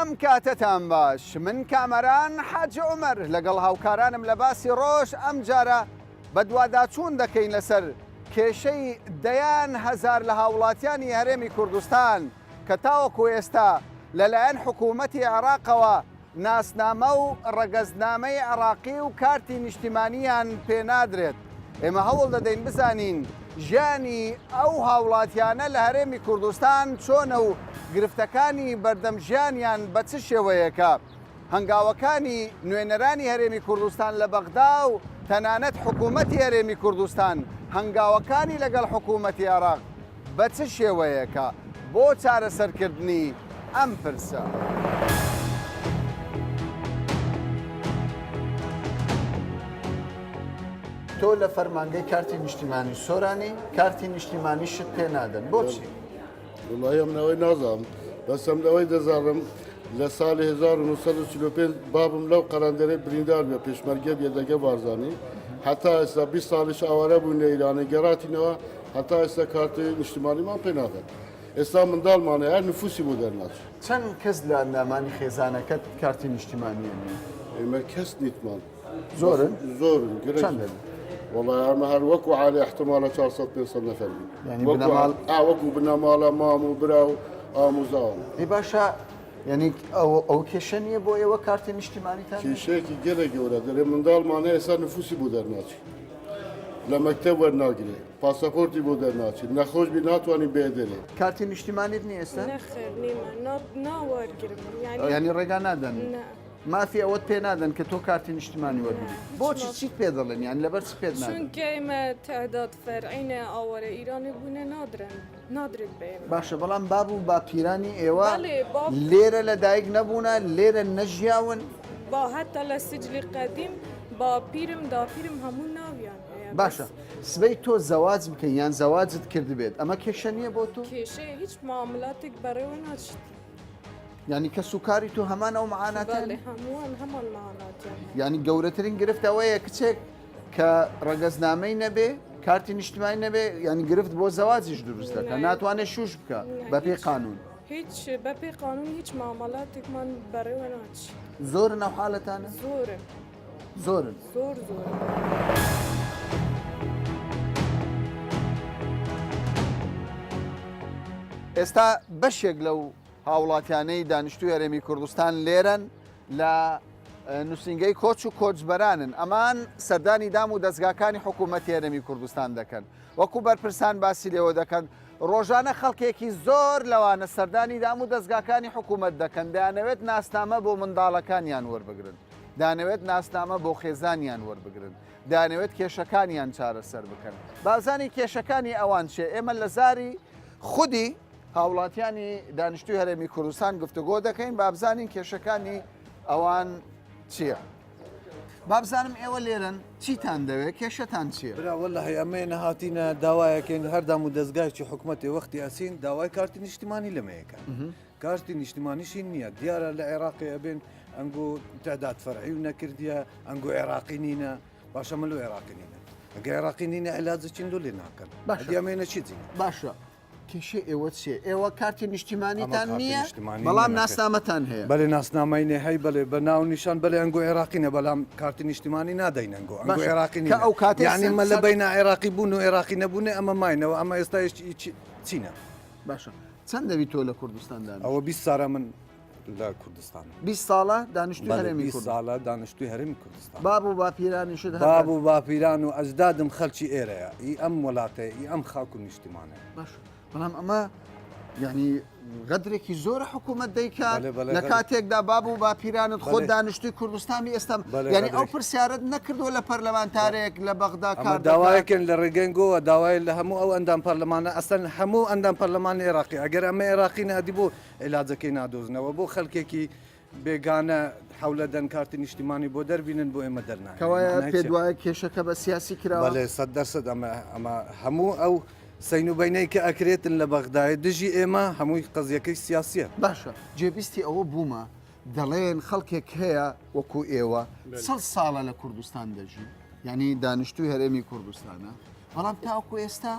ئەم کاتتان باش من کامەران حاج عومەر لەگەڵ هاوکارانم لە باسی ڕۆژ ئەم جارە بە دوواداچوون دەکەین لەسەر کێشەی دەیان هەزار لە هاوڵاتیانی هەرێمی کوردستان کە تاوەکو ئێستا لەلایەن حکوومەتی عێراقەوە ناسنامە و ڕەگەزنامەی عێراقی و کارتی نیشتیمانیان پێنادرێت. ئێمە هەوڵ دەدەین بزانین ژیانی ئەو هاوڵاتیانە لە هەرێمی کوردستان چۆنە و گرفتەکانی بەردەم ژیانیان بە چ شێوەیەکە. هەنگاوەکانی نوێنەرانی هەرێمی کوردستان لە بەغدا و تەنانەت حکوومەتی هەرێمی کوردستان هەنگاوەکانی لەگەڵ حکوومەتی عێراق بە چ شێوەیەکە بۆ چارەسەرکردنی ئەم پرسە. تۆ لە فەرمانگەی کارتی نیشتیمانی سۆرانی کارتی نیشتیمانی شت پێ نادەن بۆچی؟ وڵای ئەمنەوەی نازانم بەسم لەوەی دەزانم لە ساڵی 1945 بابم لەو قەرەندەرەی بریندار بێ پێشمەرگە بێدەگە بارزانانی هەتا ئێستا 20 ساڵیش ئاوارە بوون لە ئیرانی گەڕاتینەوە هەتا ئێستا کارتی نیشتیمانیمان پێ نادەن. ئێستا منداڵمانە هەر نفوسی بۆ دەرناچێت. چەند کەس لە ئەندامانی خێزانەکەت کارتی نیشتیمانیە نیە؟ ئێمە کەس نیتمان زۆرن؟ زۆرن چەندن؟ والله ئەمە هەر وەکو عالی احتمالە 400-500 نەفەر وەکو بنەماڵە مام و برا و ئاموزاوم. ئی باشە یعنی ئەو کێشە نییە بۆ ئێوە کارتی نیشتیمانیتان؟ کێشەیەکی گەلە گەورە دەرێ منداڵمانە ئێستا نفوسی بۆ دەرناچێت. لە مەکتەب وەرناگرێ پاسەپۆرتی بۆ دەرناچێت نەخۆش بی ناتوانین بێدەرێ. کارتی نیشتیمانیت نیە ئێستا؟ نەخێر نیمە ناوەرگرم ینی ڕێگا نادەن؟ مافی ئەوەت پێ نادەن کە تۆ کارتی نیشتیمانی وەرگری. بۆچی چیت پێ دەڵێن یان لەبەر چ پێت نادەن؟ چونکە ئێمە تعداد فەرعینە ئاوەرە ئیرانی بوونە نادرێت بە ئێمە. باشە بەڵام باب و باپیرانی ئێوە لێرە لە دایک نەبوونە لێرە نەژیاون؟ با هەتا لە سجلی قەدیم با پیرم داپیرم هەموو ناویان هەیە. باشە سبەی تۆ زەواج بکەین یان زەواجت کردبێت ئەمە کێشە نییە بۆ تۆ؟ کێشەیە هیچ معاملاتێک بەڕێوە ناچیت. ینی کە سوکاری تو هەمان ئەو معاناتە؟ هەمووان هەمان معاناتیان. ینی گەورەترین گرفت ئەوەیە کچێک کە ڕەگەزنامەی نەبێ کارتی نیشتیمانی نەبێ ینی گرفت بۆ زەواجیش دروست دەکە ناتوانێت شوش بکە بەپێی قانون. هیچ بەپێی قانون هیچ معاملاتێکمان بەڕێوە ناچی. زۆرن ئەو حاڵەتانە؟ زۆرن. زۆرن. زۆر زۆر. ئێستا بەشێک لەو هاوڵاتیانەی دانیشتوی هەرێمی کوردستان لێرن لە نووسنگەی کۆچ و کۆچبەرانن ئەمان سەردانی دام و دەستگاکانی حکوومەتی هەرێمی کوردستان دەکەن وەکو بەرپرسان باسی لێوە دەکەن ڕۆژانە خەڵکێکی زۆر لەوانە سەردانی دام و دەستگاکانی حکوومەت دەکەن دەیانەوێت ناسنامە بۆ منداڵەکانیان وەربگرن دەیانەوێت ناسنامە بۆ خێزانیان وەربگرن دەیانەوێت کێشەکانیان چارەسەر بکەن بازانی کێشەکانی ئەوان چێ ئێمە لە زاری خودی هاوڵاتیانی دانیشتوی هەرێمی کوردستان گفتوگۆ دەکەین بابزانین کێشەکانی ئەوان چییە؟ بابزانم ئێوە لێرن چیتان دەوێت کێشەتان چییە؟ وەڵا ئەمە نەهاتینە داوایەکەین هەردام و دەستگایکی حکوومەتی وەختی ئەسین داوای کارتی نیشتیمانی لەمەیەکە کارتی نیشتیمانیشی نییە دیارە لە عێراقی ئەبێن ئەنگۆ تعداد فەرعی و نەکردیە ئەنگۆ عێراقی نینە باشە مەلو عێراقی نینە ئەگە عێراقی نینە علاجەچین دۆ لێ ناکەن باشەمێنە چیزی باشە کێشە ئێوە چێ ئێوە کارتی نیشتیمانیتان نییە بەڵام ناسنامەتان هەیە بەێ ناسنامەینێ هەی بەڵێ بە ناو نیشان بەێ ئەنگۆ عێراقینە بەڵام کارتی نیشتیمانی نادەین ئەنگۆ ئەنگۆ عێراقی کە ئەو کات یانیمە لە بینە عێراقی بوون و عێراقی نەبوونێ ئەمە ماینەوە ئەمە ئێستا چینە باشە چەند دەوی تۆ لە کوردستاندا ئەوە 20 ساڵە من لە کوردستان 20 ساڵە دانیشتوی هەرێمی ساڵە دانیشتوی هەرمی کوردستان باب و باپیرانی شت باب و باپیران و ئەجدادم خەلکی ئێرەیە ئی ئەم وڵاتەیە ئی ئەم خاک و نیشتیمانە باش بەڵام ئەمە یعنی غەدرێکی زۆر حکوومەت دەیکات لە کاتێکدا باب و باپیرانت خۆ دانیشتوی کوردستانی ئێستا یعنی ئەو پرسیارت نەکردووە لە پەرلەمانتارێک لە بەغدا کار داوایەکەن لە ڕێگەنگەوە داوای لە هەموو ئەو ئەندام پەرلەمانە ئەسەن هەموو ئەندام پەرلەمانی عێراقی ئەگەر ئەمە عێراقی نادی بۆ علاجەکەی نادۆزنەوە بۆ خەڵکێکی بێگانە حولە دەن کارتی نیشتیمانی بۆ دەربینن بۆ ئێمە دەرناکەوایە پێ دوایە کێشەکە بە سیاسی کراوە بەڵێ 100% ئەمە هەموو ئەو سەینوبینەی کە ئەکرێتن لە بەغدای دژی ئێمە هەمووی قەزیەکەی سیاسیە باشە جێبیستی ئەوە بوومە دەڵێن خەڵکێک هەیە وەکو ئێوە 100 ساڵە لە کوردستان دەژی ینی دانیشتوی هەرێمی کوردستانە بەڵام تاوەکو ئێستا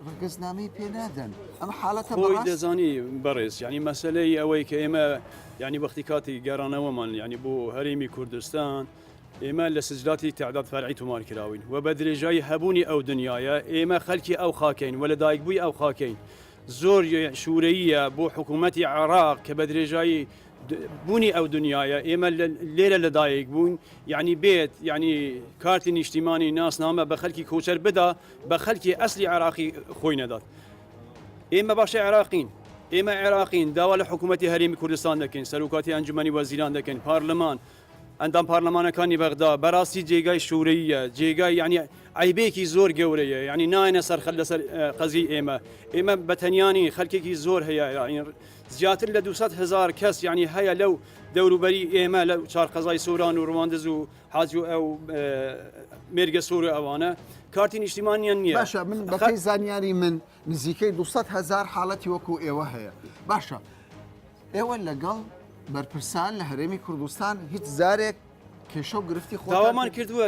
ڕگەزنامەی پێنادەن ئەم حاڵەتە خۆی بەڕاست دەزانی بەڕێز ینی مەسلەی ئەوەی کە ئێمە ینی وەختی کاتی گەڕانەوەمان ینی بۆ هەرێمی کوردستان ئێمە لە سجلاتی تعداد فەرعی تومان کراوین و بە درێژایی هەبوونی ئەو دنیاە ئێمە خەلکی ئەو خاکەین و لە دایکبووی ئەو خاکەین زۆر شوورەیە بۆ حکوومەتی عێراق کە بە درێژایی بوونی ئەو دنیاە ئێمە لێرە لە دایک بوون یعنی بێت ینی کارتی نیشتیمانی ناسنامە بە خەلکی کۆچەر بدا بە خەلکی ئەسلی عێراقی خۆی نەدات ئێمە باشە عێراقین ئێمە عێراقین داوا لە حکوومەتی هەرێمی کوردستان دەکەین سەرۆکاتی ئەنجومەنی وەزیران دەکەین پارلەمان ئەندام پارلەمانەکانی بەغدا بەڕاستی جێگای شوورەیە جێگای ینی عیبێکی زۆر گەورەیە ینی ناینە سەرخەل لەسەر قەزی ئێمە بەتەنیانی خەلکێکی زۆر هەیە زیاتر لە 200,000 کەس ینی هەیە لەو دەوروبەری ئێمە لە چار قەزای سۆران و ڕواندز و حاج و ئەو مێرگە سۆر ئەوانە کارتی نیشتیمانیان نییە باشە من بەپی زانیاری من نزیکەی 200,000 حاڵەتی وەکو ئێوە هەیە باشە ئێوە لەگەڵ بەرپرسان لە هەرێمی کوردستان هیچ زارێک کێشە و گرفتی خۆ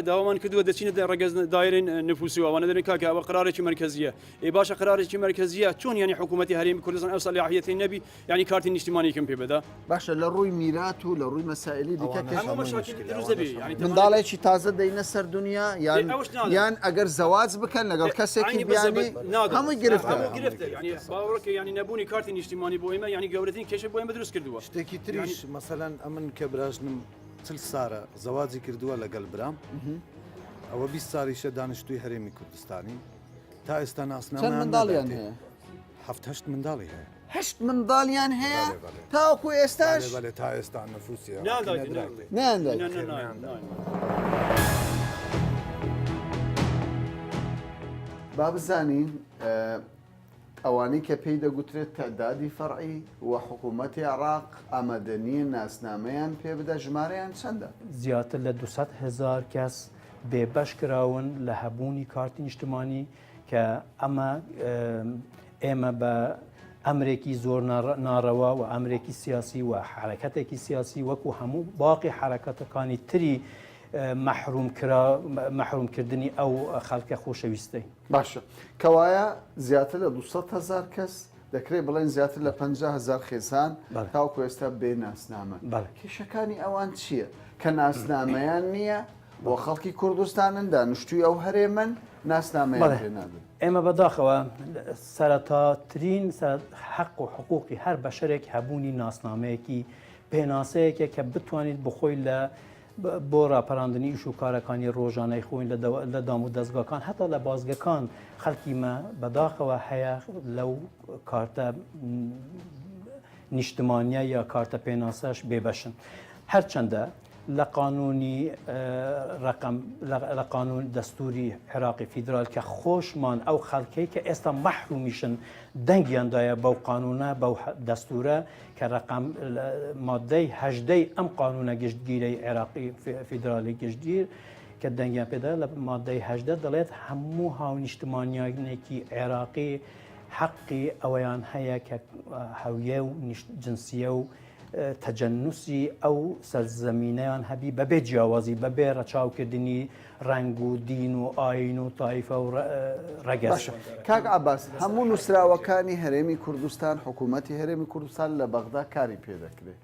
داوامان کردووە دەچینە ڕگەز دایرین نفوسی ئەوانە دەرین کاکە ئەوە قرارێکی مرکزیە ئێ باشە قرارێکی مرکزیە چۆن ینی حکوومەتی هەرێمی کوردستان ئەو سەلاحیەتی نەبی ینی کارتی نیشتیمانیکم پێ بەدا باشە لە ڕووی میرات و لە ڕووی مەسائلی دیکە منداڵێکی منداڵێکی تازە دەینە سەر دنیا یان ئەگەر زەواز بکەن لەگەڵ کەسێکی بیانی هەمووی گرفتە باوەڕکە ینی نەبوونی کارتی نیشتیمانی بۆ ئێمە ینی گەورەترین کێشە بۆ ئێمە دروست کردووە شتێکی تریش مەسەلەن ئەمن کە براژنم چل سارە زەواجی کردووە لەگەڵ برام ئەوە 20 ساڵیشە دانیشتووی هەرێمی کوردستانی تا ئێستا ناسنامە چەند منداڵیان هەیە هەشت منداڵی هەیە هەشت منداڵیان هەیە تاوەکو ئێستاش بەڵێ تا ئێستا نەفوسی با بزانین ئەوانەی کە پێی دەگوترێت تەعدادی فەرعی و حکوومەتی عێراق ئامادەنیە ناسنامەیان پێ بدە ژمارەیان چەندە؟ زیاتر لە 200,000 کەس بێبەش کراون لە هەبوونی کارتی نیشتمانی کە ئەمە ئێمە بە ئەمرێکی زۆر ناڕەوا و ئەمرێکی سیاسی و حرەکەتێکی سیاسی وەکو هەموو باقی حرەکەتەکانی تری محرومکردنی ئەو خەڵکە خۆشەویستەی باشە کەوایە زیاتر لە 200,000 کەس دەکرێت بڵێن زیاتر لە 50,000 خێزان تاوکو ئێستا بێ ناسنامە کێشەکانی ئەوان چییە؟ کە ناسنامەیان نییە بۆ خەڵکی کوردستانن دانیشتووی ئەو هەرێمن ناسنامەیان پێنادن ئێمە بەداخەوە سەرەتاترین حەق و حقوقی هەر بەشەرێک هەبوونی ناسنامەیەکی پێناسەیەکە کە بتوانیت بخۆی لە بۆ ڕاپەڕاندنی ئیش و کارەکانی ڕۆژانەی خۆین لە دام و دەستگاکان هەتا لە بازگەکان خەڵکیمە بەداخەوە هەیە لەو کارتە نیشتمانیە یا کارتە پێناسەش بێبەشن هەرچەندە لە قانونی لە قانون دەستوری عێراقی فیدرال کە خۆشمان ئەو خەڵکەی کە ئێستا مەحرومیشن دەنگیاندایە بەو قانونە بەو دەستورە کە ڕقم مادەی هەژدەی ئەم قانونە گشتگیرەی عێراقی فیدرالی گشتگیر کە دەنگیان پێدا لە مادەی هەژدە دەڵێت هەموو هاونیشتمانیانێکی عێراقی حەقی ئەوەیان هەیە کە هەویە و جنسیە و تەجەنوسی ئەو سەرزەمینەیان هەبی بەبێ جیاوازی بەبێ ڕەچاوکردنی ڕنگ و دین و ئاین و تایفە و ڕەگەس. کاک عەباس هەموو نووسراوەکانی هەرێمی کوردستان حکوومەتی هەرێمی کوردستان لە بەغدا کاری پێدەکرێت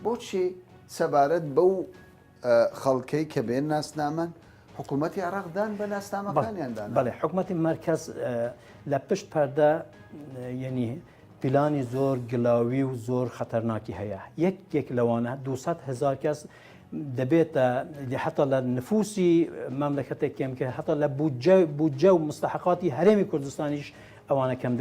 بۆچی سەبارەت بەو خەڵکەی کە بێن ناسنامەن حکوومەتی عێراقدان بە ناسنامەکانیاندان بەڵێ حکوومەتی مرکز لە پشت پەردە یعنی پلانی زۆر گلاوی و زۆر خەتەرناکی هەیە یەکێک لەوانە 200,000 کەس دەبێتە حتا لە نفوسی مەملەکەتێک کەم کە حتا لە بودجە و مستحقاتی هەرێمی کوردستانیش ئەوانە کەم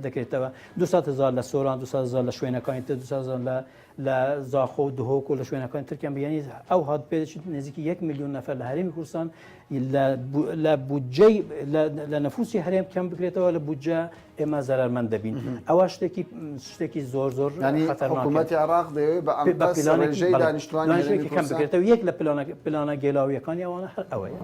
دەکرێتەوە 200,000 لە سۆران 200,000 لە شوێنەکانی تر 200,000 لە زاخۆ و دهۆک و لە شوێنەکانی ترکیان بیانی ئەو هات پێدەچێت نزیکی 1 میلیۆن نەفەر لە هەرێمی کوردستان لە بودجەی لە نەفوسی هەرێم کەم بکرێتەوە لە بودجە ئێمە زەرمەند دەبین ئەوە شتێکی زۆر حکوومەتی عێراق دەیەوێت بە ئەمپەسڕێژەی دانیشتوانی کەم بکرێتەوە یەک لە پلانە گێلاویەکانی ئەوانە هەر ئەوەیە.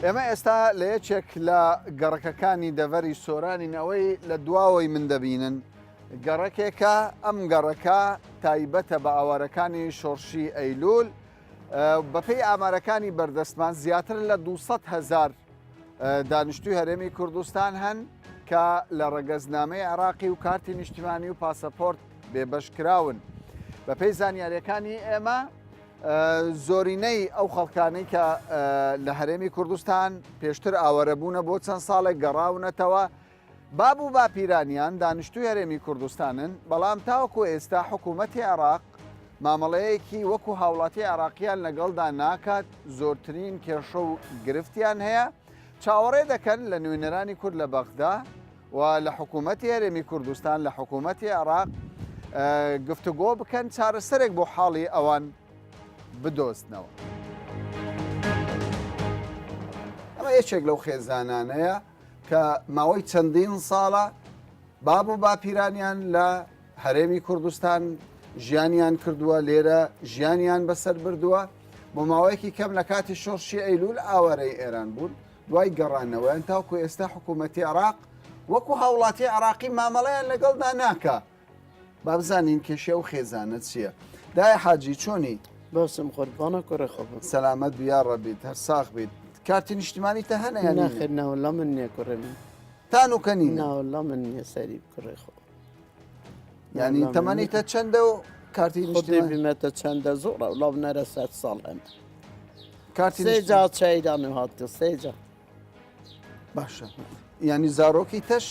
ئێمە ئێستا لە یەکێک لە گەڕەکەکانی دەڤەری سۆرانینەوەی لە دواوەی من دەبینن گەڕەکێکە ئەم گەڕەکە تایبەتە بە ئاوارەکانی شۆڕشی ئەیلول بەپێی ئامارەکانی بەردەستمان زیاتر لە 200,000 دانیشتوی هەرێمی کوردستان هەن کە لە ڕەگەزنامەی عێراقی و کارتی نیشتیمانی و پاسەپۆرت بێبەشکراون. بەپێی زانیاریەکانی ئێمە زۆرینەی ئەو خەڵکانەی کە لە هەرێمی کوردستان پێشتر ئاوەرەبوونە بۆ چەند ساڵێک گەڕاونەتەوە باب و باپیرانیان دانیشتوی هەرێمی کوردستانن، بەڵام تاوەکو ئێستا حکوومەتی عێراق مامەڵەیەکی وەکو هاوڵاتی عێراقیان لەگەڵدا ناکات، زۆرترین کێشە و گرفتیان هەیە. چاوەڕێ دەکەن لە نوێنەرانی کورد لە بەغدا و لە حکوومەتی هەرێمی کوردستان لە حکوومەتی عێراق گفتوگۆ بکەن چارەسەرێک بۆ حاڵی ئەوان بدۆستنەوە. ئەمە یەکێک لەو خێزانانەیە کە ماوەی چەندین ساڵە باب و باپیرانیان لە هەرێمی کوردستان ژیانیان کردووە، لێرە ژیانیان بەسەر بردووە بۆ ماوەیەکی کەم لە کاتی شۆڕشی ئەیلول ئاوەرەی ئێران بوون، دوای گەڕانەوەیان تاوکو ئێستا حکوومەتی عێراق وەکو هاوڵاتی عێراقی مامەڵەیان لەگەڵدا ناکە. با بزانین کێشە و خێزانە چییە؟ دای حاجی چۆنی؟ باسم قوربانە کوڕە خۆ سەلامەت بیا ڕەبیت، هەر ساغ بیت. کارتی نیشتیمانی تە هەنە یان ناخێر ناوەڵا من نییە کوڕە من تان و کەنین ناوەڵا من نییە سەری کوڕی خۆ ینی تەمەنیتە چەندە و کارتی خۆ نیشتیمانی بمێتە چەندە زۆرە وڵاو نەرە 100 ساڵ هەن کارتی سێجا چایدان و هاتە سێجا باشە. ینی زارۆکی تەش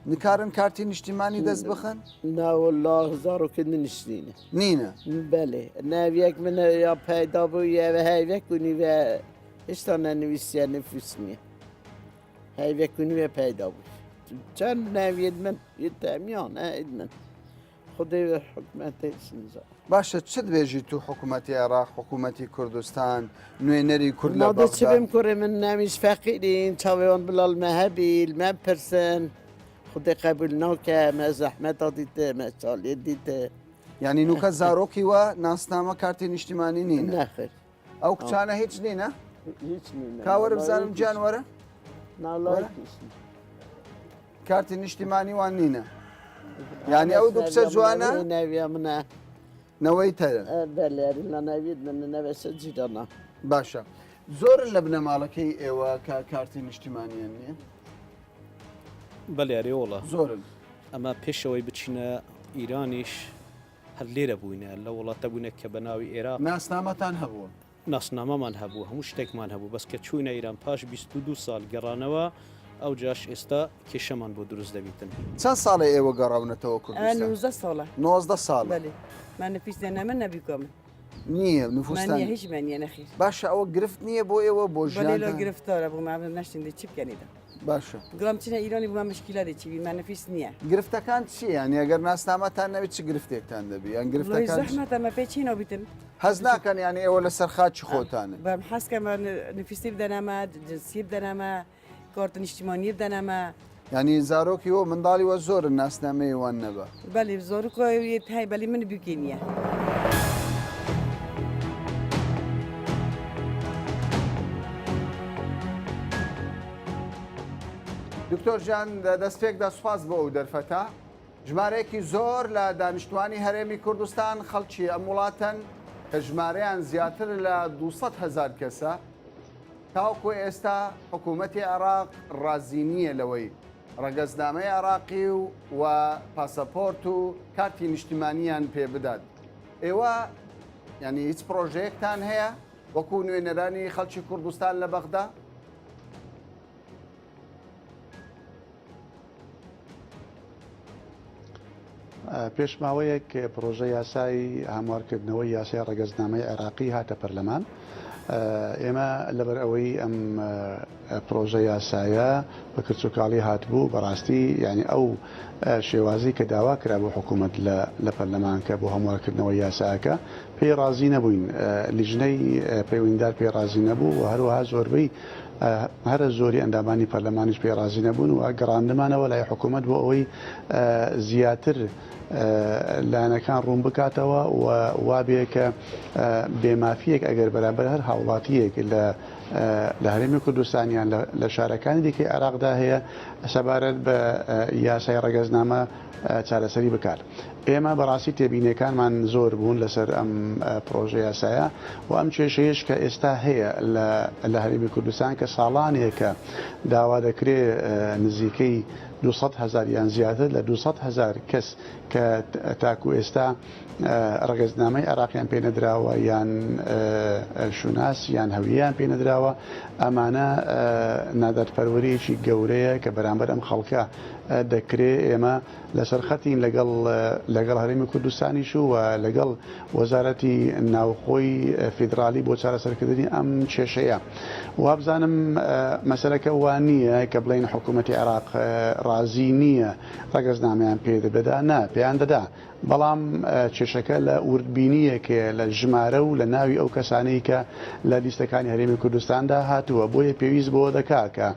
نکارن کارتی نیشتیمانی دەست بخەن؟ ناوەڵا هزارۆکرد نیشتینە نینە. بەێ ناویەک منە یا پەیدا بوو یاوە هەیوێک و نیوە هێشتا نەنوویسیە نفوس نییە هەیوێک و نوێ پەیدا بوو چەند ناوێت من تەمیان ئەید من خودی حکومەتی سنجا باشە چت بێژی تو حکوومەتی عێراق حکوومەتی کوردستان نوێنەری کورد لە نادە چ بەغدا؟ بم کوڕێ من نامیش فەقیرین چاوێوان بڵال مەهەبیل مە پرسن خودی قبول ناکە مە زەحمەتا دیتە مە چاڵێ دیتە ینی نوکە زارۆکی وە ناسنامە کارتی نیشتیمانی نینە. نەخێر ئەو کچانە هیچ نینە؟ هیچ نینە کاوەرە بزانم گیانوەرە؟ ناڵای کارتی نیشتیمانی وان نینە. ینی ئەو دوو کچە جوانە ناویە منە نەوەی تەرە. بەلێری لە ناوید من نەوەسە جیرانە باشە زۆر لە بنەماڵەکەی ئێوە کە کارتی نیشتیمانیان نییە؟ بەلێری وڵە زۆرن. ئەمە پێشەوەی بچینە ئیرانیش هەر لێرە بووینە لە وڵاتە بوونە کە بە ناوی عێراق ناسنامەتان هەبووە؟ ناسنامەمان هەبوو هەموو شتێکمان هەبوو بەس کە چوینە ئیران پاش 22 ساڵ گەڕانەوە ئەو جاش ئێستا کێشەمان بۆ دروست دەبیتن. چەند ساڵی ئێوە گەڕاونەتەوە کوردستان؟ 19 ساڵە 19 ساڵ بەێ من نفیسدانە من نەبیکۆم نییە من نفوستان هیچ منیە نەخیر باشە ئەوە گرفت نییە بۆ ئێوە بۆ بەێ ژیان گرفتارە بوو ما نشتیندی چی بکەنیدا باشە گڵام چینە ئیرانی بووە مشکیلاتی چی من نفیس نییە گرفتەکان چییان ئەگەر ناسنامەتان نەوێت چ گرفتێکتان دەبی یان گرفتەکان زەحمەتە مە پێچینەوە بیتن هەز ناکەن یانی ئێوە لە سەرخاچی خۆتانە بەم حەسکە نفیسی بدەنامە جنسی بدەنامە کارت نیشتیمانی بدەنامە ینی زارۆکی ئەو منداڵی وە زۆرن ناسنامەی وان نەبە بەێ زۆر کۆیت هەی بەلی من بکەینە دکتۆر ژیان دەستپێکدا سوپاس بۆ ئەو دەرفەتە ژمارەیەکی زۆر لە دانیشتوانی هەرێمی کوردستان خەڵکی ئەم وڵاتەن کە ژمارەیان زیاتر لە 200,000 کەسە تاوەکو ئێستا حکوومەتی عێراق ڕازی نییە لەوەی ڕەگەزنامەی عێراقی و پاسەپۆرت و کارتی نیشتیمانیان پێ بدات. ئێوە ینی هیچ پرۆژەیەکتان هەیە وەکو نوێنەرانی خەڵکی کوردستان لە بەغدا؟ پێشماوەیەک پرۆژە یاسایی هەموارکردنەوەی یاسای ڕەگەزنامەی عێراقی هاتە پەرلەمان. ئێمە لەبەر ئەوەی ئەم پرۆژە یاسایە بە کرچووکاڵی هاتبوو بەڕاستی یعنی ئەو شێوازی کە داوا کرا بۆ حکوومەت لە پەرلەمان کە بۆ هەموارکردنەوەی یاساکە پێی ڕازی نەبووین لیژنەی پەیوەندیدار پێی ڕازی نەبوو و هەروەها زۆربەی هەرە زۆری ئەندامانی پەرلەمانیش پێی ڕازی نەبوون و گەڕاندمانەوە لای حکوومەت بۆ ئەوەی زیاتر لایەنەکان ڕوون بکاتەوە و وابێ کە بێمافیەک ئەگەر بەرامبەر هەر هاوڵاتیەک لە لە هەرێمی کوردستانیان لە شارەکانی دیکەی عێراقدا هەیە سەبارەت بە یاسای ڕێگەزنامە چارەسەری بکات. ئێمە بەڕاستی تێبینیەکانمان زۆر بوون لەسەر ئەم پرۆژە یاسایە و ئەم کێشەیەش کە ئێستا هەیە لە هەرێمی کوردستان کە ساڵانێکە داوا دەکرێت نزیکەی 200,000 یان زیاتر لە 200,000 کەس کە تاکو ئێستا ڕێگەزنامەی عێراقیان پێ نەدراوە یان شوناس یان هەویان پێ نەدراوە ئەمانە نادەرپەروەریەکی گەورەیە کە بەرامبەر ئەم خەڵکە دەکرێت ئێمە لەسەر خەتین لەگەڵ هەرێمی کوردستانیش و لەگەڵ وەزارەتی ناوخۆی فیدرالی بۆ چارەسەرکردنی ئەم کێشەیە. وابزانم مەسەلەکە وان نییە کە بڵین حکوومەتی عێراق ڕازی نییە ڕێگەزنامەیان پێ دەبێدا نا پێیان دەدا بەڵام کێشەکە لە وردبینیەکێ لە ژمارە و لە ناوی ئەو کەسانەی کە لە لیستەکانی هەرێمی کوردستاندا هاتووە بۆیە پێویست بۆ دەکات کە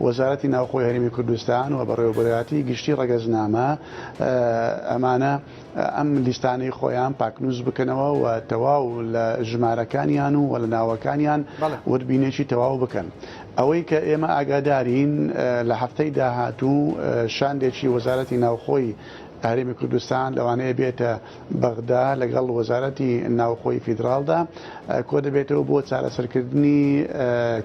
وەزارەتی ناوخۆی هەرێمی کوردستان و بەڕێوەبەرەتی گشتی ڕێگەزنامە ئەمانە ئەم لیستانەی خۆیان پاکنووس بکەنەوە و تەواو لە ژمارەکانیان و لە ناوەکانیان وردبینێکی تەواو بکەن. ئەوەی کە ئێمە ئاگادارین لە هەفتەی داهاتوو شاندێکی وەزارەتی ناوخۆی هەرێمی کوردستان لەوانەیە بێتە بەغدا لەگەڵ وەزارەتی ناوخۆی فیدراڵدا کۆ دەبێتەوە بۆ چارەسەرکردنی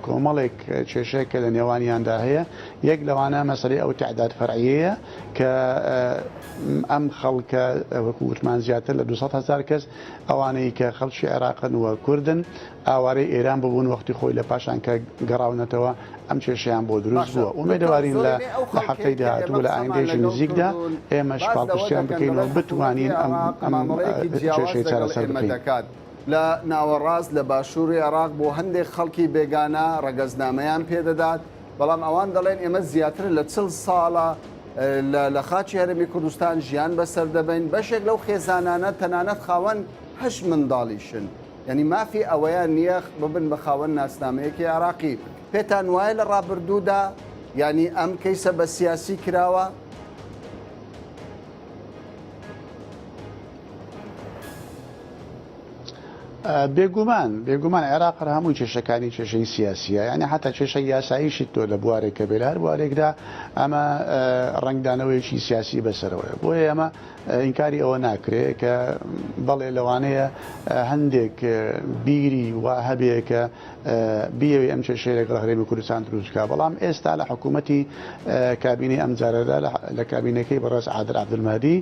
کۆمەڵێک کێشەیە کە لە نێوانیاندا هەیە. یەک لەوانە مەسەلەی ئەو تعداد فەرعیەیە کە ئەم خەڵکە وەکو وتمان زیاتر لە 200,000 کەس ئەوانەی کە خەڵکی عێراقن و کوردن ئاوارەی ئێران ببوون وەختی خۆی لە پاشان کە گەڕاونەتەوە ئەم کێشەیان بۆ دروست بووە. ئومێدەوارین لە هەفتەی داهاتوو لە ئایندێژی نزیکدا ئێمە شپاڵپشتیان بکەینەوە بتوانین ئەم کێشەی چارەسەر بکەین. لە ناوەڕاست لە باشووری عێراق بۆ هەندێک خەڵکی بێگانە ڕێگەزنامەیان پێدەدات بەڵام ئەوان دەڵێن ئێمە زیاتر لە 40 ساڵە لە خاچی هەرێمی کوردستان ژیان بەسەر دەبین. بەشێک لەو خێزانانە تەنانەت خاوەن 8 منداڵیشن، یعنی مافی ئەوەیان نییە ببن بە خاوەن ناسنامەیەکی عێراقی. پێتان وایە لە ڕابردوودا ینی ئەم کەیسە بە سیاسی کراوە؟ بێگومان عێراق هەموو کێشەکانی کێشەی سیاسیە، یعنی حتا کێشە یاساییشی تۆ لە بوارێکە بێلار بوارێکدا ئەمە ڕنگدانەوەیکی سیاسی بەسەرەوەی بۆیە ئەمە ئینکاری ئەوە ناکرێت کە بەڵێ لەوانەیە هەندێک بیری وا هەبێ کە بیەوەی ئەم کێشەیە لەگەڵ هەرێمی کوردستان دروستکە. بەڵام ئێستا لە حکوومەتی کابینەی ئەم جارەدا لە کابینەکەی بەڕێز عادل عەبدولمەهدی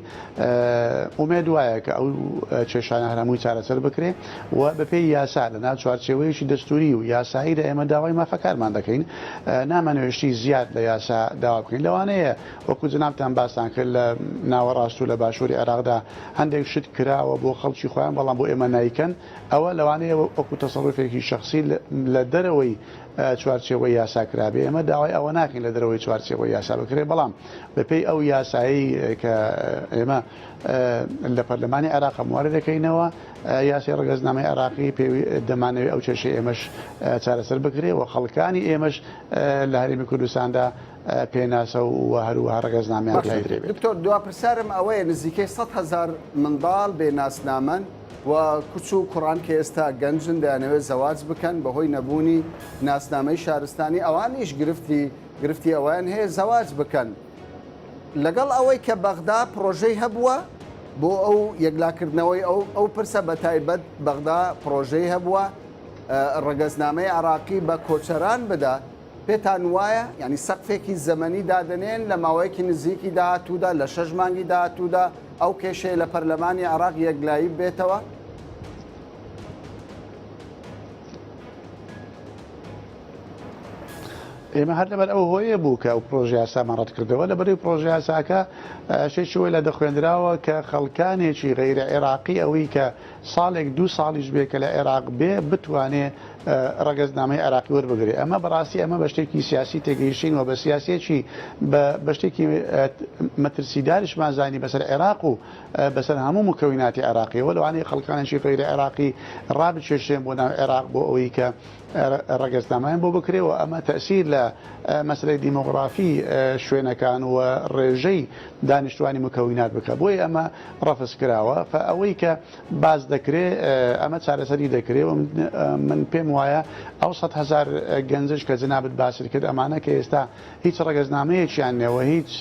ئومێد وایە کە ئەو کێشانە هەمووی چارەسەر بکرێت و بەپێی یاسا لە ناو چوارچێوەیەکی دەستوری و یاساییدا ئێمە داوای مافەکارمان دەکەین، نامانەوێشتی زیاد لە یاسا داوا بکەین. لەوانەیە وەکو جنابتان باستان کرد لە ناوەڕاست و لە باشووری عێراقدا هەندێک شت کراوە بۆ خەڵکی خۆیان بەڵام بۆ ئێمە نایکەن، ئەوە لەوانەیە وەکو تەسەڕوفێکی شخصی لە دەرەوەی چوارچێوەی یاسا کرابێ. ئێمە داوای ئەوە ناکەین لە دەرەوەی چوارچێوەی یاسا بکرێت، بەڵام بەپێی ئەو یاسایی کە ئێمە لە پەرلەمانی عێراق هەموارە دەکەینەوە یاسی ڕێگەزنامەی عێراقی دەمانەوێت ئەو کێشەی ئێمەش چارەسەر بکرێت و خەڵکانی ئێمەش لە هەرێمی کوردستاندا پێناسە و هەروەها ڕێگەزنامیان درێبێت. دکتۆر دواپرسارم ئەوەیە نزیکەی 100,000 منداڵ بێناسنامەن و کوچ و کوڕان کە ئێستا گەنجن دەیانەوێت زەواج بکەن بەهۆی نەبوونی ناسنامەی شارستانی ئەوانیش گرفتی ئەویان هەیە زەواج بکەن. لەگەڵ ئەوەی کە بەغدا پرۆژەی هەبووە بۆ ئەو یەکلاکردنەوەی ئەو پرسە بە تایبەت بەغدا پرۆژەی هەبووە ڕێگەزنامەی عێراقی بە کۆچەران بدا، پێتان وایە ینی سەقفێکی زەمەنی دادنێن لە ماوەیەکی نزیکی داهاتوودا لە 6 مانگی داهاتوودا ئەو کێشەیە لە پەرلەمانی عێراق یەکلایی بێتەوە؟ ئێمە هەر لەبەر ئەو هۆیە بوو کە ئەو پرۆژه یاسامان ڕەت کردەوە لەبەری پرۆژه یاساکە شێکی وی لە دەخوێنراوە کە خەڵکانێکی غەیرە عێراقی ئەوەی کە ساڵێک 2 ساڵیش بێ کە لە عێراق بێ بتوانێت ڕێگەزنامەی عێراقی وەربگرێت. ئەمە بەڕاستی ئەمە بە شتێکی سیاسی تێگەیشتین و بە سیاسێکی بە شتێکی مەترسیداریشمان زانی بەسەر عێراق و بەسەر هەموو مکەویناتی عێراقیەوە لەوانەیە خەڵکانێکی غەیرە عێراقی ڕابچێشتێن بۆ ناو عێراق بۆ ئەوەی کە ڕێگەزنامەیان بۆ بکرێەوە. ئەمە تەسیر لە مەسلەی دیمۆغرافی شوێنەکان و ڕێژەی دانیشتوانی مکەوینات بکە، بۆی ئەمە ڕەفز کراوە. ئەوەی کە باز دەکرێت ئەمە چارەسەری دەکرێت و من پێم وایە ئەو 100,000 گەنجش کە جنابەت باسی کرد ئەمانە کە ئێستا هیچ ڕێگەزنامەیەکیان نێوە هیچ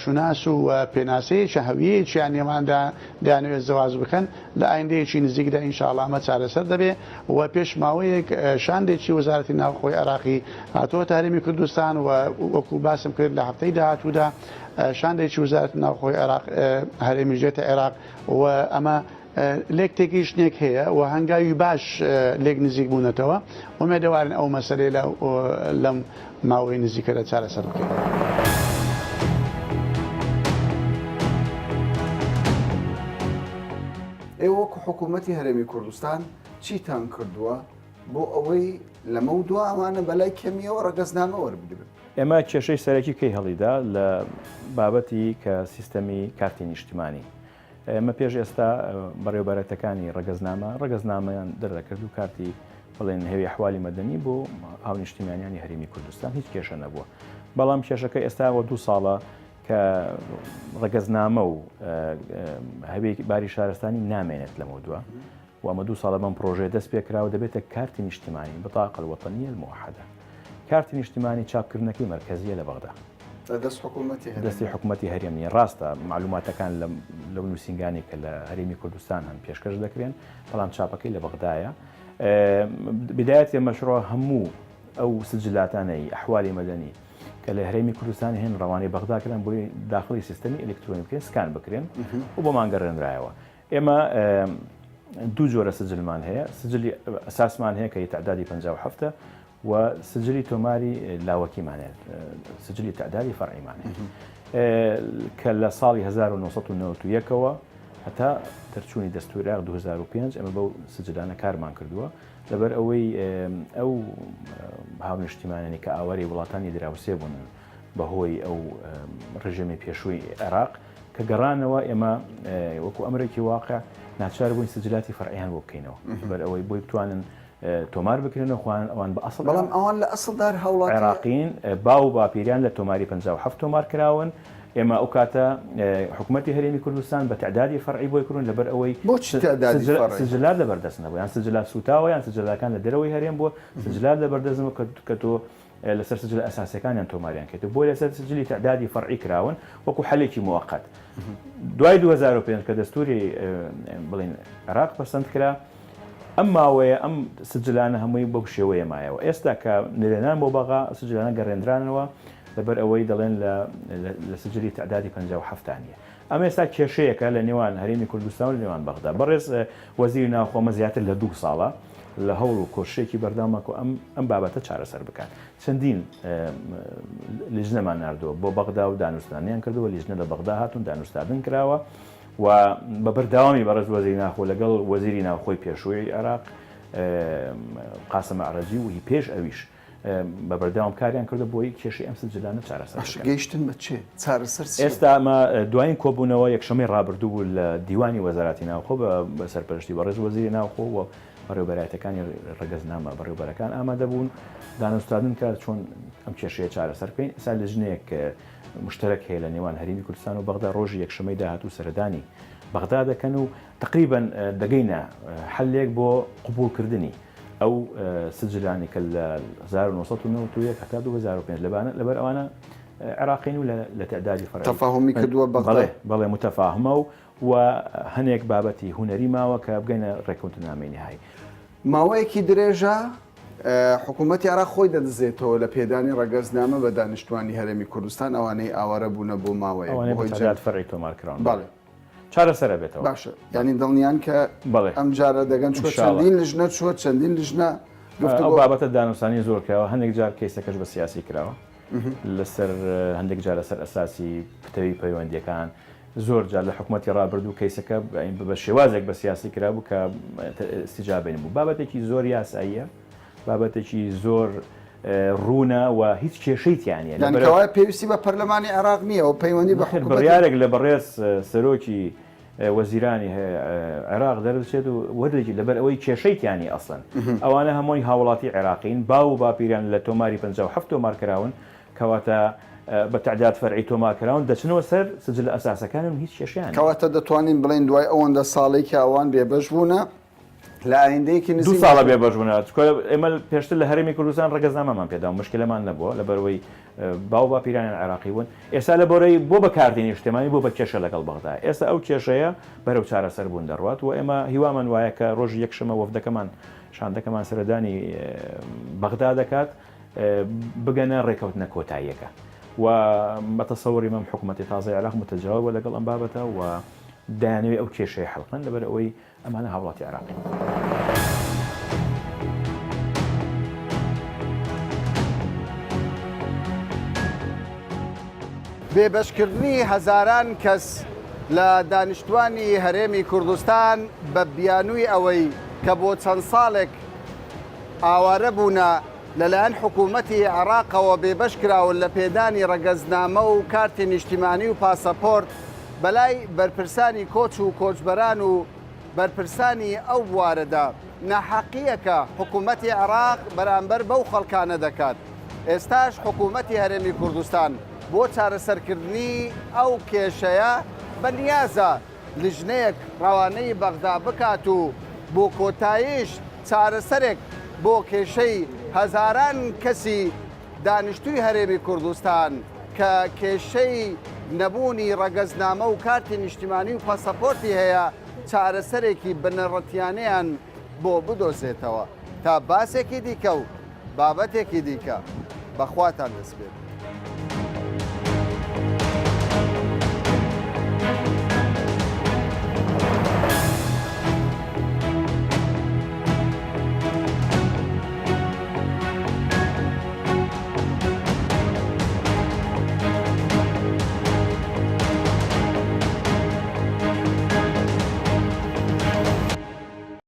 شوناس و پێناسەیەکی هەویەیەکیان نێواندا دەیانەوێت زەواز بکەن لە ئایندەیەکی نزیکدا ئینشاءڵڵا ئەمە چارەسەر دەبێ و پێش ماوەیەک شاندێکی وەزارەتی ناوخۆی عێراقی هاتووە هەرێمی کوردستان و وەکو باسم کرد لە هەفتەی داهاتوودا شاندێکی وزارەتی ناوخۆی عێراق هەرێمی ژێتە عێراق و ئەمە لێک تێکی شتێک هەیە و هەنگاوی باش لێک نزیک بوونەتەوە ومێدەوارن ئەو مەسەلەی لەم ماوەی نزیکەدا چارەسەر بکەین. ئێوە وەکو حکوومەتی هەرێمی کوردستان چیتان کردووە بۆ ئەوەی لەمە و دووە ئەمانە بەلای کەمیەوە ڕەگەزنامە وەربگرن؟ ئێمە کێشەی سەرەکی کەی هەڵیدا لە بابەتی کە سیستەمی کارتی نیشتیمانی ئێمە پێش ئێستا بەڕێوەبەرەتەکانی ڕەگەزنامەیان دەردەکرد و کارتی بڵێن هەوی حوالی مەدەنی بۆ ئاو نیشتیمانیانی هەرێمی کوردستان هیچ کێشە نەبووە. بەڵام کێشەکە ئێستا بۆ 2 ساڵە کە ڕەگەزنامە و هەوی باری شارستانی نامێنێت لەمە دووە و ئەمە 2 ساڵە بەم پرۆژەیە دەست پێکراوە دەبێتە کارتی نیشتیمانی بطاقە الوەطنیە الموحدە. کارتی نیشتیمانی چاپکردنەکەی مرکزیە لە بەغدا دەستی حکوومەتی هەرێمی ڕاستە معلوماتەکان لەو نووسنگانی کە لە هەرێمی کوردستان هەن پێشکەش دەکرێن بەڵام چاپەکەی لە بەغدایە. بدایەتی مەشروع هەموو ئەو سجلاتانەی ئەحوالی مەدەنی کە لە هەرێمی کوردستان هێن ڕەوانەی بەغداکردن بۆی داخلی سیستەمی ئەلکترۆنی بکرێن سکان بکرێن و بۆمان گەڕێنرایەوە. ئێمە 2 جۆرە سجلمان هەیە سجلی ئەساسمان هەیە کە تعدادی 57 و سجلی تۆماری لاوەکیمانێت سجلی تعدادی فەرعیمانێت کە لە ساڵی 1991ەوە هەتا دەرچوونی دەستوری عێراق 2005 ئەمە بەو سجلانە کارمان کردووە لەبەر ئەوەی ئەو هاونیشتیمانانی کە ئاوەری وڵاتانی دراوسێ بوون بەهۆی ئەو ڕژێمی پێشووی عێراق کە گەڕانەوە ئێمە وەکو ئەمرێکی واقع ناچار بووین سجلاتی فەرعیان بۆ بکەینەوە بەر ئەوەی بۆی بتوانن تۆمار بکرێنە خوان ئەوان بە ئەسڵ بەڵام ئەوان لە ئەسڵدار هەوڵات عێراقین باو باپیریان لە تۆماری 57 تۆمار کراون ئێمە ئەو کاتە حکوومەتی هەرێمی کوردستان بە تعدادی فەرعی بۆی کردن لەبەر ئەوەی سجلات لەبەردەست نەبوو یان سجلات سوتاوە یان سجلەکان لە دەرەوەی هەرێم بووە سجلات لەبەردەستمە کە تۆ لەسەر سجل ئەساسیەکانیان تۆماریان کرد بۆی لەسەر سجلی تعدادی فەرعی کراون وەکو حەلێکی موقت دوای 2005 کە دەستوری بڵین عێراق پەسەند کرا ئەم ماوەیە ئەم سجلانە هەمووی بەو شێوەیە مایەوە ئێستا کە نرێنان بۆ بەغا سجلانە گەڕێنرانەوە لەبەر ئەوەی دەڵێن لە سجلی تعدادی 57 ئەمە ئێستا کێشەیەکە لە نێوان هەرێمی کوردستان و لە نێوان بەغدا بەڕێز وەزیری ناوخۆمە زیاتر لە 2 ساڵە لە هەوڵ و کۆشتێکی بەردەوامەکە ئەم بابەتە چارەسەر بکات چەندین لیژنەمان ناردووە بۆ بەغدا و دانوستانیان کردووە لیژنە لە بەغدا هاتون دانوستاندن کراوە و بە بەرداوامی بەڕێز وەزیری ناوخۆ لەگەڵ وەزیری ناوخۆی پێشووی عێراق قاسم عەرەجی و هی پێش ئەویش بە بەرداوام کاریان کردو بۆی کێشەی ئەم سجلانە چارەسەر گەیشتن بە چێ چارەسەر ئێستا ئەمە دوایین کۆبوونەوە یەکشەمەی ڕابردوو بوو لە دیوانی وەزاراتی ناوخۆ بە سەرپەرشتی بەڕێز وەزیری ناوخۆ و بەڕێوەبەرەتەکانی ڕەگەزنامە بەڕێوەبەرەکان ئامادە بوون دانوستاندن کە چۆن ئەم کێشەیە چارەسەر بکەین ئێستا لیژنەیەک مشترک هەیە لە نێوان هەرێمی کوردستان و بەغدا ڕۆژی یەکشەمەی داهاتوو سەردانی بەغدا دەکەن و تقریبا دەگەینە حلێک بۆ قبولکردنی ئەو سجلانی کە لە 1991 هەتا 2005 لەبەر ئەوانە عێراقین و لە تعدادی فەرعی تەفاهمی کردووە بەغدا بەڵێ متەفاهمە و هەنێک بابەتی هونەری ماوە کە بگەینە ڕێکەوتنامەی نهایی ماوەیەکی درێژە حکوومەتی عێراق خۆی دەدەزێتەوە لە پێدانی ڕەگەزنامە بە دانیشتوانی هەرێمی کوردستان ئەوانەی ئاوارە بوونە بۆ ماوەیە فەرعی تۆمارکراون بەڵێ چارەسەرە بێتەوە باشە ینی دڵنیان کە ئەم جارە دەگەن چەندین لیژنە چوە چەندین لیژنە ئەو بابەتە دانوستانی زۆر کراوە هەندێک جار کەیسەکەش بە سیاسی کراوە لەسەر هەندێک جار لەسەر ئەساسی پتەوی پەیوەندیەکان زۆر جار لە حکوومەتی ڕابردوو کەیسەکە بە شێوازێک بە سیاسی کرابوو کە استیجابین بوو بابەتێکی زۆر یاساییە بابەتێکی زۆر ڕوونە و هیچ کێشەیتیانە لەکەوای پێویستی بە پەرلەمانی عێراق نییە و پەیوەندی بە بڕیارێک لە بەڕێز سەرۆکی وەزیرانی عێراق دەرچێت و وەردێکی لەبەر ئەوەی کێشەیتیانی ئەسڵن ئەوانە هەمووی هاوڵاتی عێراقین باو و باپیریان لە تۆماری 57 تۆمار کراون کەواتە بە تعداد فەرعی تۆمار کراون دەچنەوە سەر سجل ئەساسەکانم هیچ کێشیان کەواتە دەتوانین بڵین دوای ئەوەندە ساڵێکی ئەوان بێبەش بوونە لە ئایندەیەکی دو نزیک ساڵە بێ بەژبوونات ئێمە پێشتر لە هەرێمی کوردستان ڕگەزنامەمان پێدا و مشکلەمان نەبووە لە بەرەوەی باو با پیرانیان عێراقی بوون ئێستا لە بۆرەی بۆ بە کارتێنی نیشتیمانی بۆ بە کێشە لەگەڵ بەغدا ئێستا ئەو کێشەیە بەرەو چارەسەر بوون دەڕوات و ئێمە هیوامان وایە کە ڕۆژ یەکشەمە وەفدەکەمان شاندەکەمان سەردانی بەغدا دەکات بگەنە ڕێکەوتنە کۆتاییەکە و بەتەسەوری مەم حکوومەتی تازای عێراق متەجاوبە لەگەڵ ئەم بابەتە و دایانەوێت ئەو کێشەیە حەڵقن لەبەر ئەوەی ئەمانە هاوڵاتی عێراقی. بێبەشکردنی هەزاران کەس لە دانیشتوانی هەرێمی کوردستان بە بیانووی ئەوەی کە بۆ چەند ساڵێک ئاوارە بوونە لەلایەن حکوومەتی عێراقەوە بێبەش کراون لە پێدانی ڕەگەزنامە و کارتی نیشتیمانی و پاسەپۆرت بەلای بەرپرسانی کۆچ و کۆچبەران و بەرپرسانی ئەو بوارەدا ناحەقیەکە حکوومەتی عێراق بەرامبەر بەو خەڵکانە دەکات. ئێستاش حکوومەتی هەرێمی کوردستان بۆ چارەسەرکردنی ئەو کێشەیە بەنیازە لیژنەیەک ڕەوانەی بەغدا بکات و بۆ کۆتاییش چارەسەرێک بۆ کێشەی هەزاران کەسی دانیشتووی هەرێمی کوردستان کە کێشەی نەبوونی ڕەگەزنامە و کارتی نیشتیمانی و پاسەپۆرتی هەیە چارەسەرێکی بنەڕەتیانەیان بۆ بدۆزێتەوە تا باسێکی دیکە و بابەتێکی دیکە بەخواتان دەست بێت.